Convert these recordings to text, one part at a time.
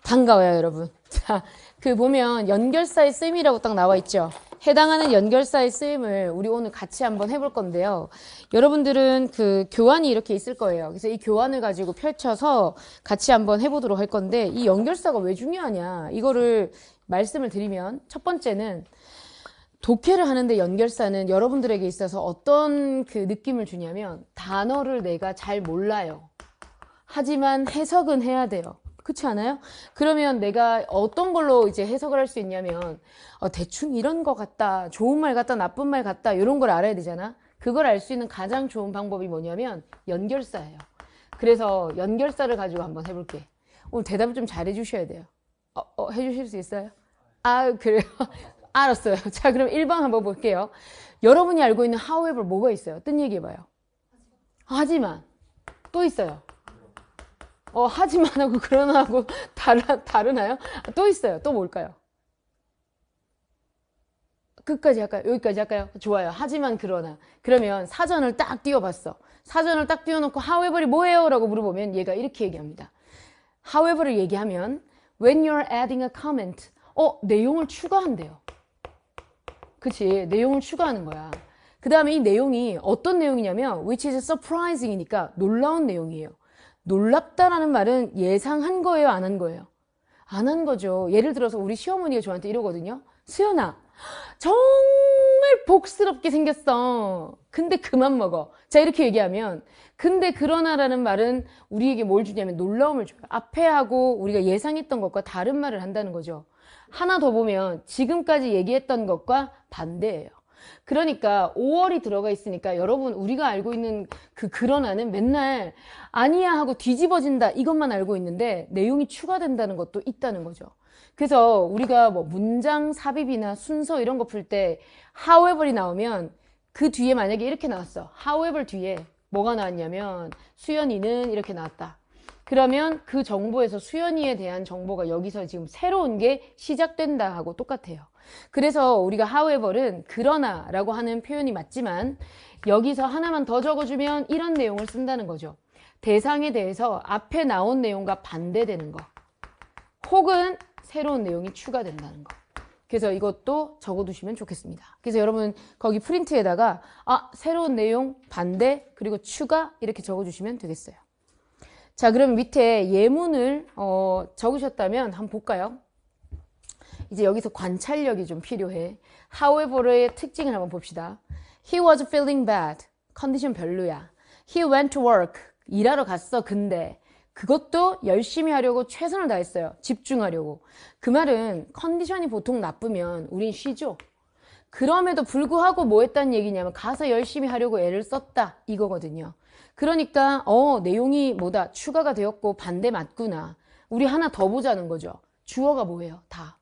반가워요, 여러분. 자, 그 보면 연결사의 쓰임이라고 딱 나와 있죠. 해당하는 연결사의 쓰임을 우리 오늘 같이 한번 해볼 건데요. 여러분들은 그 교환이 이렇게 있을 거예요. 그래서 이 교환을 가지고 펼쳐서 같이 한번 해보도록 할 건데, 이 연결사가 왜 중요하냐, 이거를 말씀을 드리면, 첫 번째는 독해를 하는데 연결사는 여러분들에게 있어서 어떤 그 느낌을 주냐면, 단어를 내가 잘 몰라요. 하지만 해석은 해야 돼요. 그렇지 않아요? 그러면 내가 어떤 걸로 이제 해석을 할 수 있냐면, 대충 이런 거 같다, 좋은 말 같다, 나쁜 말 같다, 이런 걸 알아야 되잖아. 그걸 알 수 있는 가장 좋은 방법이 뭐냐면 연결사예요. 그래서 연결사를 가지고 한번 해볼게. 오늘 대답을 좀 잘해 주셔야 돼요. 해주실 수 있어요? 아, 그래요? 알았어요. 자, 그럼 1번 한번 볼게요. 여러분이 알고 있는 however 뭐가 있어요? 뜬 얘기해봐요. 하지만. 또 있어요. 하지만 하고 그러나 하고 다르나요? 또 있어요. 또 뭘까요? 끝까지 할까요? 여기까지 할까요? 좋아요. 하지만 그러나. 그러면 사전을 딱 띄워봤어. 사전을 딱 띄워놓고 however이 뭐예요? 라고 물어보면 얘가 이렇게 얘기합니다. however를 얘기하면 when you're adding a comment, 내용을 추가한대요. 그치? 내용을 추가하는 거야. 그 다음에 이 내용이 어떤 내용이냐면 which is surprising이니까 놀라운 내용이에요. 놀랍다라는 말은 예상한 거예요, 안 한 거예요? 안 한 거죠. 예를 들어서 우리 시어머니가 저한테 이러거든요. 수연아, 정말 복스럽게 생겼어. 근데 그만 먹어. 자, 이렇게 얘기하면, 근데 그러나라는 말은 우리에게 뭘 주냐면 놀라움을 줘요. 앞에 하고 우리가 예상했던 것과 다른 말을 한다는 거죠. 하나 더 보면 지금까지 얘기했던 것과 반대예요. 그러니까 5월이 들어가 있으니까 여러분, 우리가 알고 있는 그러나는 맨날 아니야 하고 뒤집어진다 이것만 알고 있는데 내용이 추가된다는 것도 있다는 거죠. 그래서 우리가 뭐 문장 삽입이나 순서 이런 거 풀 때 however이 나오면 그 뒤에 만약에 이렇게 나왔어. however 뒤에 뭐가 나왔냐면 수연이는 이렇게 나왔다. 그러면 그 정보에서 수연이에 대한 정보가 여기서 지금 새로운 게 시작된다 하고 똑같아요. 그래서 우리가 however는 그러나 라고 하는 표현이 맞지만 여기서 하나만 더 적어주면 이런 내용을 쓴다는 거죠. 대상에 대해서 앞에 나온 내용과 반대되는 거, 혹은 새로운 내용이 추가된다는 거. 그래서 이것도 적어두시면 좋겠습니다. 그래서 여러분 거기 프린트에다가 새로운 내용, 반대, 그리고 추가 이렇게 적어주시면 되겠어요. 자, 그럼 밑에 예문을 적으셨다면 한번 볼까요? 이제 여기서 관찰력이 좀 필요해. however의 특징을 한번 봅시다. He was feeling bad. 컨디션 별로야. He went to work. 일하러 갔어. 근데 그것도 열심히 하려고 최선을 다했어요. 집중하려고. 그 말은 컨디션이 보통 나쁘면 우린 쉬죠. 그럼에도 불구하고 뭐 했다는 얘기냐면 가서 열심히 하려고 애를 썼다 이거거든요. 그러니까 내용이 뭐다, 추가가 되었고 반대 맞구나. 우리 하나 더 보자는 거죠. 주어가 뭐예요? 다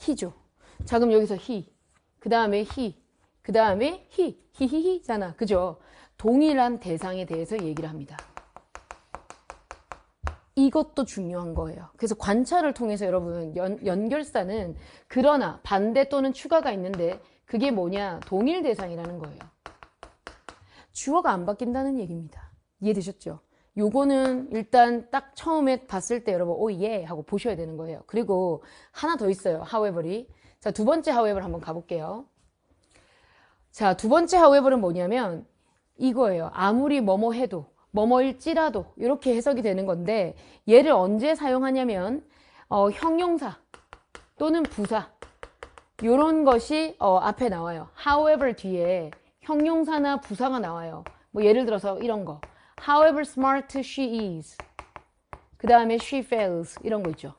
he죠. 자, 그럼 여기서 he, 그 다음에 he, 그 다음에 히히히잖아. 그죠? 동일한 대상에 대해서 얘기를 합니다. 이것도 중요한 거예요. 그래서 관찰을 통해서 여러분 연결사는 그러나, 반대 또는 추가가 있는데 그게 뭐냐? 동일 대상이라는 거예요. 주어가 안 바뀐다는 얘기입니다. 이해되셨죠? 요거는 일단 딱 처음에 봤을 때 여러분 예 하고 보셔야 되는 거예요. 그리고 하나 더 있어요. however이. 자, 두 번째 however 한번 가볼게요. 자, 두 번째 however는 뭐냐면 이거예요. 아무리 뭐뭐 해도, 뭐뭐일지라도 이렇게 해석이 되는 건데 얘를 언제 사용하냐면 형용사 또는 부사 요런 것이 앞에 나와요. however 뒤에 형용사나 부사가 나와요. 뭐 예를 들어서 이런 거, however smart she is, 그 다음에 she fails, 이런 거 있죠.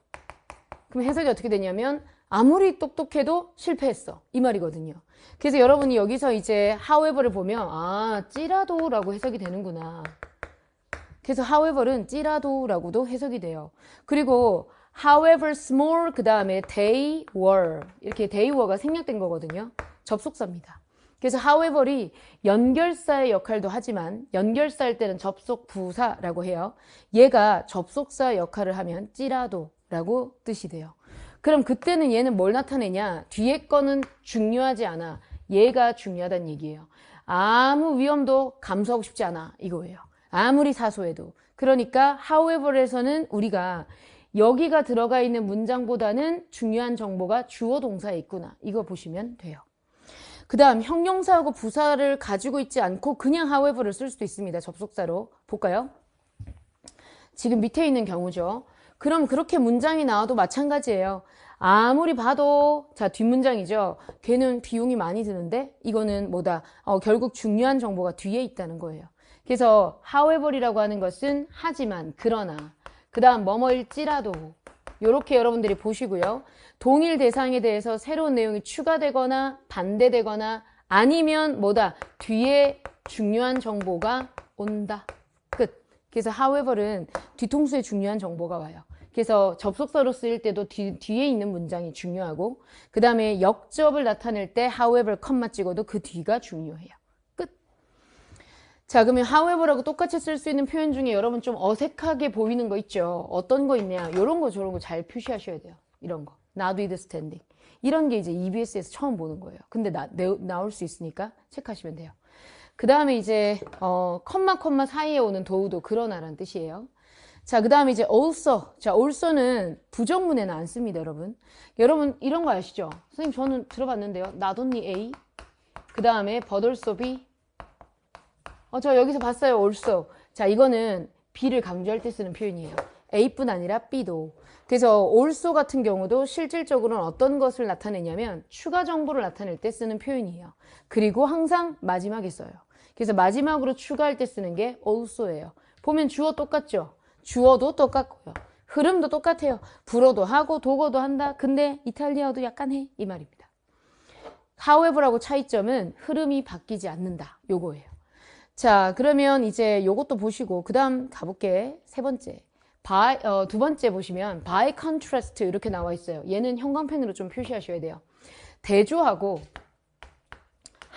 그럼 해석이 어떻게 되냐면 아무리 똑똑해도 실패했어 이 말이거든요. 그래서 여러분이 여기서 이제 however를 보면 찌라도 라고 해석이 되는구나. 그래서 however는 찌라도 라고도 해석이 돼요. 그리고 however small 그 다음에 they were, 이렇게 they were가 생략된 거거든요. 접속사입니다. 그래서 however이 연결사의 역할도 하지만 연결사일 때는 접속 부사라고 해요. 얘가 접속사 역할을 하면 찌라도라고 뜻이 돼요. 그럼 그때는 얘는 뭘 나타내냐? 뒤에 거는 중요하지 않아. 얘가 중요하다는 얘기예요. 아무 위험도 감수하고 싶지 않아 이거예요. 아무리 사소해도. 그러니까 however에서는 우리가 여기가 들어가 있는 문장보다는 중요한 정보가 주어 동사에 있구나. 이거 보시면 돼요. 그 다음 형용사하고 부사를 가지고 있지 않고 그냥 however를 쓸 수도 있습니다. 접속사로. 볼까요? 지금 밑에 있는 경우죠. 그럼 그렇게 문장이 나와도 마찬가지예요. 아무리 봐도 자 뒷문장이죠. 걔는 비용이 많이 드는데 이거는 뭐다? 결국 중요한 정보가 뒤에 있다는 거예요. 그래서 however이라고 하는 것은 하지만, 그러나, 그 다음 뭐뭐일지라도 이렇게 여러분들이 보시고요. 동일 대상에 대해서 새로운 내용이 추가되거나 반대되거나 아니면 뭐다? 뒤에 중요한 정보가 온다. 끝. 그래서 however는 뒤통수에 중요한 정보가 와요. 그래서 접속사로 쓰일 때도 뒤에 있는 문장이 중요하고 그 다음에 역접을 나타낼 때 however 컴마 찍어도 그 뒤가 중요해요. 끝. 자, 그러면 however하고 똑같이 쓸 수 있는 표현 중에 여러분 좀 어색하게 보이는 거 있죠. 어떤 거 있냐. 이런 거 저런 거 잘 표시하셔야 돼요. 이런 거. notwithstanding. 이런 게 이제 EBS에서 처음 보는 거예요. 근데 나올 수 있으니까 체크하시면 돼요. 그 다음에 이제 컴마 사이에 오는 도우도 그러나라는 뜻이에요. 자, 그 다음에 이제 also. 자, also는 부정문에는 안 씁니다, 여러분. 여러분, 이런 거 아시죠? 선생님, 저는 들어봤는데요. not only A. 그 다음에 but also B. 저 여기서 봤어요, also. 자, 이거는 B를 강조할 때 쓰는 표현이에요. A뿐 아니라 B도. 그래서 also 같은 경우도 실질적으로는 어떤 것을 나타내냐면 추가 정보를 나타낼 때 쓰는 표현이에요. 그리고 항상 마지막에 써요. 그래서 마지막으로 추가할 때 쓰는 게 also예요. 보면 주어 똑같죠? 주어도 똑같고요. 흐름도 똑같아요. 불어도 하고 도거도 한다. 근데 이탈리아어도 약간 해. 이 말입니다. however하고 차이점은 흐름이 바뀌지 않는다. 요거예요. 자, 그러면 이제 요것도 보시고 그 다음 가볼게. 세 번째. 두 번째 보시면 by contrast 이렇게 나와 있어요. 얘는 형광펜으로 좀 표시하셔야 돼요. 대조하고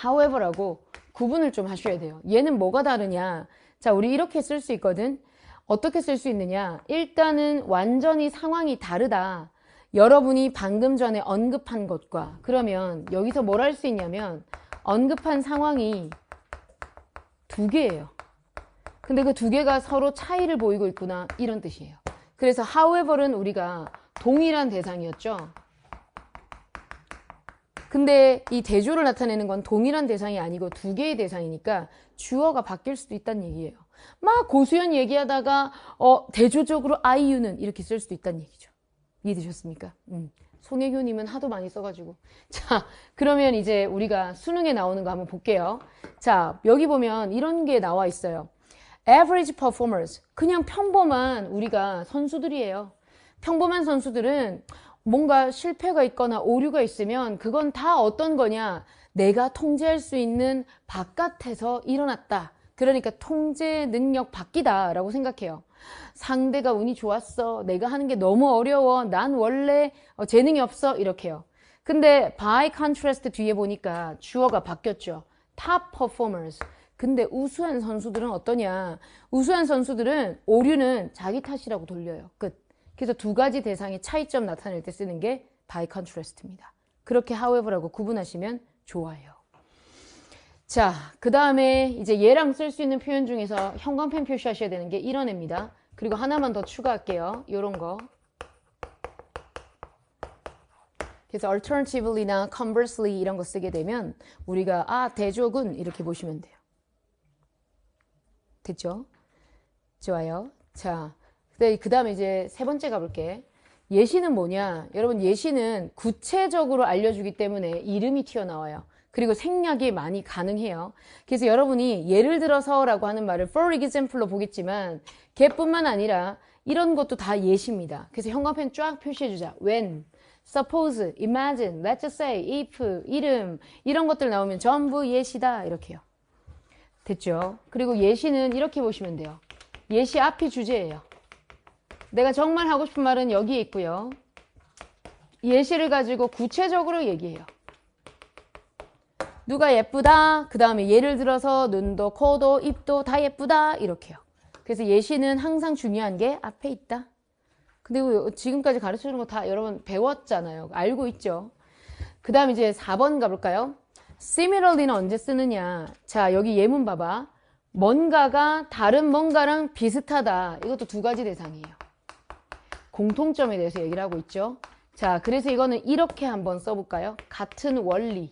however하고 구분을 좀 하셔야 돼요. 얘는 뭐가 다르냐. 자, 우리 이렇게 쓸 수 있거든. 어떻게 쓸 수 있느냐. 일단은 완전히 상황이 다르다. 여러분이 방금 전에 언급한 것과 그러면 여기서 뭘 할 수 있냐면 언급한 상황이 두 개예요. 근데 그 두 개가 서로 차이를 보이고 있구나 이런 뜻이에요. 그래서 however는 우리가 동일한 대상이었죠. 근데 이 대조를 나타내는 건 동일한 대상이 아니고 두 개의 대상이니까 주어가 바뀔 수도 있다는 얘기예요. 막 고수연 얘기하다가 대조적으로 IU는 이렇게 쓸 수도 있다는 얘기죠. 이해되셨습니까? 송혜교님은 하도 많이 써가지고. 자, 그러면 이제 우리가 수능에 나오는 거 한번 볼게요. 자, 여기 보면 이런 게 나와 있어요. Average performers. 그냥 평범한 우리가 선수들이에요. 평범한 선수들은 뭔가 실패가 있거나 오류가 있으면 그건 다 어떤 거냐. 내가 통제할 수 있는 바깥에서 일어났다. 그러니까 통제 능력 밖이다 라고 생각해요. 상대가 운이 좋았어. 내가 하는 게 너무 어려워. 난 원래 재능이 없어. 이렇게요. 근데 by contrast 뒤에 보니까 주어가 바뀌었죠. top performers. 근데 우수한 선수들은 어떠냐. 우수한 선수들은 오류는 자기 탓이라고 돌려요. 끝. 그래서 두 가지 대상의 차이점 나타낼 때 쓰는 게 by contrast입니다. 그렇게 however하고 구분하시면 좋아요. 자, 그 다음에 이제 얘랑 쓸 수 있는 표현 중에서 형광펜 표시하셔야 되는 게 이런 애입니다. 그리고 하나만 더 추가할게요. 요런 거. 그래서 alternatively나 conversely 이런 거 쓰게 되면 우리가 대조군 이렇게 보시면 돼요. 됐죠? 좋아요. 자, 그 다음에 이제 세 번째 가볼게. 예시는 뭐냐? 여러분 예시는 구체적으로 알려주기 때문에 이름이 튀어나와요. 그리고 생략이 많이 가능해요. 그래서 여러분이 예를 들어서라고 하는 말을 for example로 보겠지만 걔뿐만 아니라 이런 것도 다 예시입니다. 그래서 형광펜 쫙 표시해주자. when, suppose, imagine, let's say, if, 이름 이런 것들 나오면 전부 예시다 이렇게요. 됐죠? 그리고 예시는 이렇게 보시면 돼요. 예시 앞이 주제예요. 내가 정말 하고 싶은 말은 여기에 있고요. 예시를 가지고 구체적으로 얘기해요. 누가 예쁘다. 그 다음에 예를 들어서 눈도 코도 입도 다 예쁘다. 이렇게요. 그래서 예시는 항상 중요한 게 앞에 있다. 근데 지금까지 가르쳐주는 거 다 여러분 배웠잖아요. 알고 있죠. 그 다음 이제 4번 가볼까요? similarly는 언제 쓰느냐. 자, 여기 예문 봐봐. 뭔가가 다른 뭔가랑 비슷하다. 이것도 두 가지 대상이에요. 공통점에 대해서 얘기를 하고 있죠. 자, 그래서 이거는 이렇게 한번 써볼까요? 같은 원리,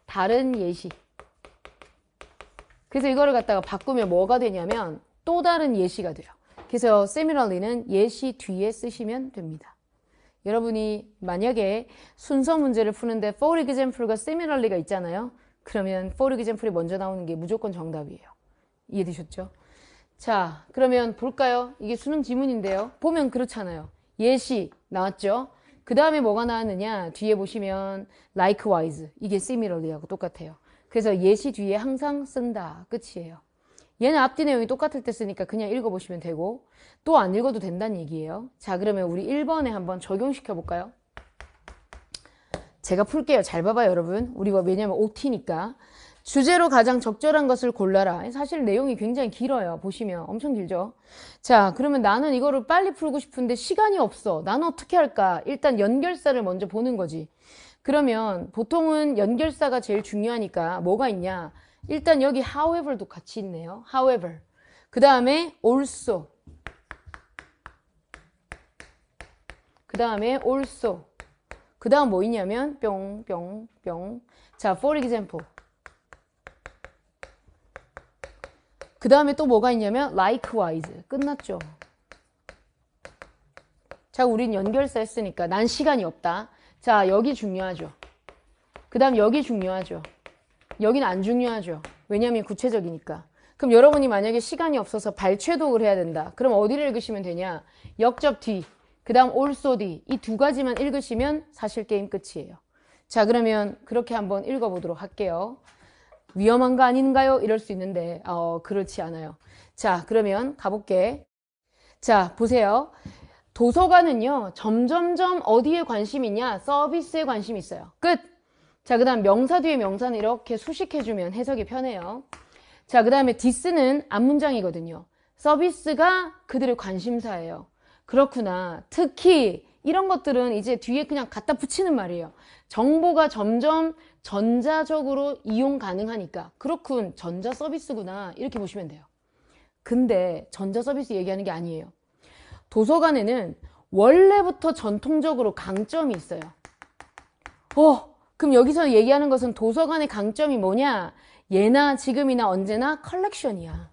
다른 예시. 그래서 이거를 갖다가 바꾸면 뭐가 되냐면 또 다른 예시가 돼요. 그래서 similarly는 예시 뒤에 쓰시면 됩니다. 여러분이 만약에 순서 문제를 푸는데 for example과 similarly가 있잖아요. 그러면 for example이 먼저 나오는 게 무조건 정답이에요. 이해되셨죠? 자, 그러면 볼까요? 이게 수능 지문인데요. 보면 그렇잖아요. 예시 나왔죠? 그 다음에 뭐가 나왔느냐? 뒤에 보시면 likewise. 이게 similarly하고 똑같아요. 그래서 예시 뒤에 항상 쓴다. 끝이에요. 얘는 앞뒤 내용이 똑같을 때 쓰니까 그냥 읽어보시면 되고 또 안 읽어도 된다는 얘기예요. 자, 그러면 우리 1번에 한번 적용시켜 볼까요? 제가 풀게요. 잘 봐봐요, 여러분. 우리가 왜냐면 OT니까. 주제로 가장 적절한 것을 골라라. 사실 내용이 굉장히 길어요. 보시면 엄청 길죠? 자, 그러면 나는 이거를 빨리 풀고 싶은데 시간이 없어. 나는 어떻게 할까? 일단 연결사를 먼저 보는 거지. 그러면 보통은 연결사가 제일 중요하니까 뭐가 있냐? 일단 여기 however도 같이 있네요. however. 그 다음에 also. 그 다음에 also. 그 다음 뭐 있냐면 뿅. 자, for example. 그 다음에 또 뭐가 있냐면 likewise. 끝났죠. 자, 우린 연결사 했으니까 난 시간이 없다. 자, 여기 중요하죠. 그 다음 여기 중요하죠. 여기는 안 중요하죠. 왜냐하면 구체적이니까. 그럼 여러분이 만약에 시간이 없어서 발췌독을 해야 된다. 그럼 어디를 읽으시면 되냐? 역접 뒤, 그 다음 also 뒤. 이 두 가지만 읽으시면 사실 게임 끝이에요. 자, 그러면 그렇게 한번 읽어보도록 할게요. 위험한 거 아닌가요? 이럴 수 있는데 그렇지 않아요. 자, 그러면 가볼게. 자, 보세요. 도서관은요. 점점점 어디에 관심이 있냐? 서비스에 관심이 있어요. 끝! 자, 그 다음 명사 뒤에 명사는 이렇게 수식해주면 해석이 편해요. 자, 그 다음에 this는 앞문장이거든요. 서비스가 그들의 관심사예요. 그렇구나. 특히 이런 것들은 이제 뒤에 그냥 갖다 붙이는 말이에요. 정보가 점점 전자적으로 이용 가능하니까 그렇군. 전자 서비스구나. 이렇게 보시면 돼요. 근데 전자 서비스 얘기하는 게 아니에요. 도서관에는 원래부터 전통적으로 강점이 있어요. 그럼 여기서 얘기하는 것은 도서관의 강점이 뭐냐? 예나 지금이나 언제나 컬렉션이야.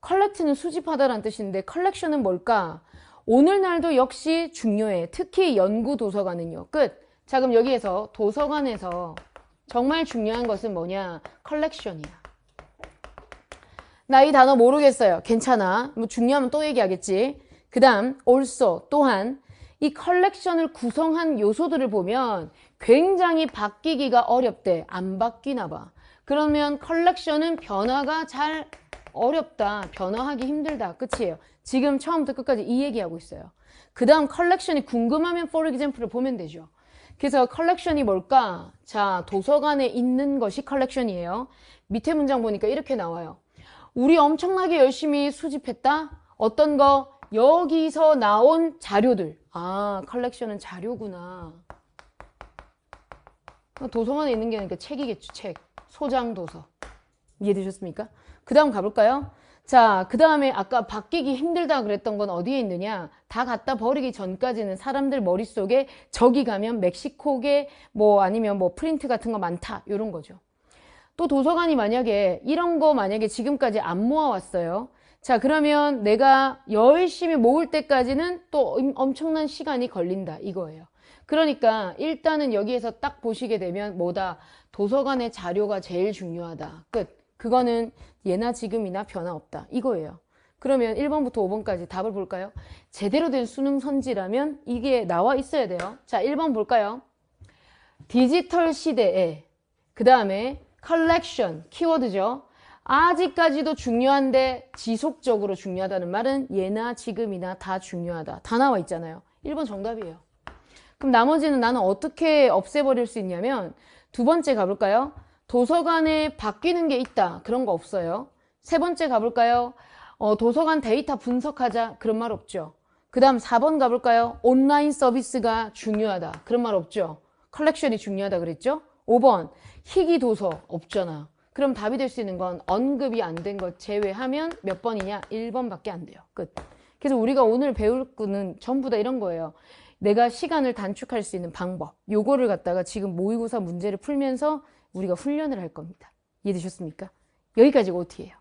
컬렉트는 수집하다라는 뜻인데 컬렉션은 뭘까? 오늘날도 역시 중요해. 특히 연구 도서관은요. 끝. 자, 그럼 여기에서 도서관에서 정말 중요한 것은 뭐냐? 컬렉션이야. 나 이 단어 모르겠어요. 괜찮아. 뭐 중요하면 또 얘기하겠지. 그 다음 also 또한 이 컬렉션을 구성한 요소들을 보면 굉장히 바뀌기가 어렵대. 안 바뀌나 봐. 그러면 컬렉션은 변화가 잘 어렵다. 변화하기 힘들다. 끝이에요. 지금 처음부터 끝까지 이 얘기하고 있어요. 그 다음 컬렉션이 궁금하면 for example을 보면 되죠. 그래서 컬렉션이 뭘까? 자, 도서관에 있는 것이 컬렉션이에요. 밑에 문장 보니까 이렇게 나와요. 우리 엄청나게 열심히 수집했다. 어떤 거? 여기서 나온 자료들. 아, 컬렉션은 자료구나. 도서관에 있는 게 그러니까 책이겠죠. 책. 소장 도서. 이해되셨습니까? 그 다음 가볼까요? 자, 그 다음에 아까 바뀌기 힘들다 그랬던 건 어디에 있느냐? 다 갖다 버리기 전까지는 사람들 머릿속에 저기 가면 멕시코계 뭐 아니면 뭐 프린트 같은 거 많다. 이런 거죠. 또 도서관이 만약에 이런 거 만약에 지금까지 안 모아왔어요. 자, 그러면 내가 열심히 모을 때까지는 또 엄청난 시간이 걸린다. 이거예요. 그러니까 일단은 여기에서 딱 보시게 되면 뭐다? 도서관의 자료가 제일 중요하다. 끝. 그거는 예나 지금이나 변화 없다. 이거예요. 그러면 1번부터 5번까지 답을 볼까요? 제대로 된 수능 선지라면 이게 나와 있어야 돼요. 자, 1번 볼까요? 디지털 시대에 그 다음에 컬렉션, 키워드죠. 아직까지도 중요한데 지속적으로 중요하다는 말은 예나 지금이나 다 중요하다. 다 나와 있잖아요. 1번 정답이에요. 그럼 나머지는 나는 어떻게 없애버릴 수 있냐면 두 번째 가볼까요? 도서관에 바뀌는 게 있다. 그런 거 없어요. 세 번째 가볼까요? 도서관 데이터 분석하자. 그런 말 없죠. 그 다음 4번 가볼까요? 온라인 서비스가 중요하다. 그런 말 없죠. 컬렉션이 중요하다 그랬죠? 5번 희귀 도서 없잖아. 그럼 답이 될 수 있는 건 언급이 안 된 것 제외하면 몇 번이냐? 1번밖에 안 돼요. 끝. 그래서 우리가 오늘 배울 거는 전부 다 이런 거예요. 내가 시간을 단축할 수 있는 방법. 요거를 갖다가 지금 모의고사 문제를 풀면서 우리가 훈련을 할 겁니다. 이해되셨습니까? 여기까지가 OT예요.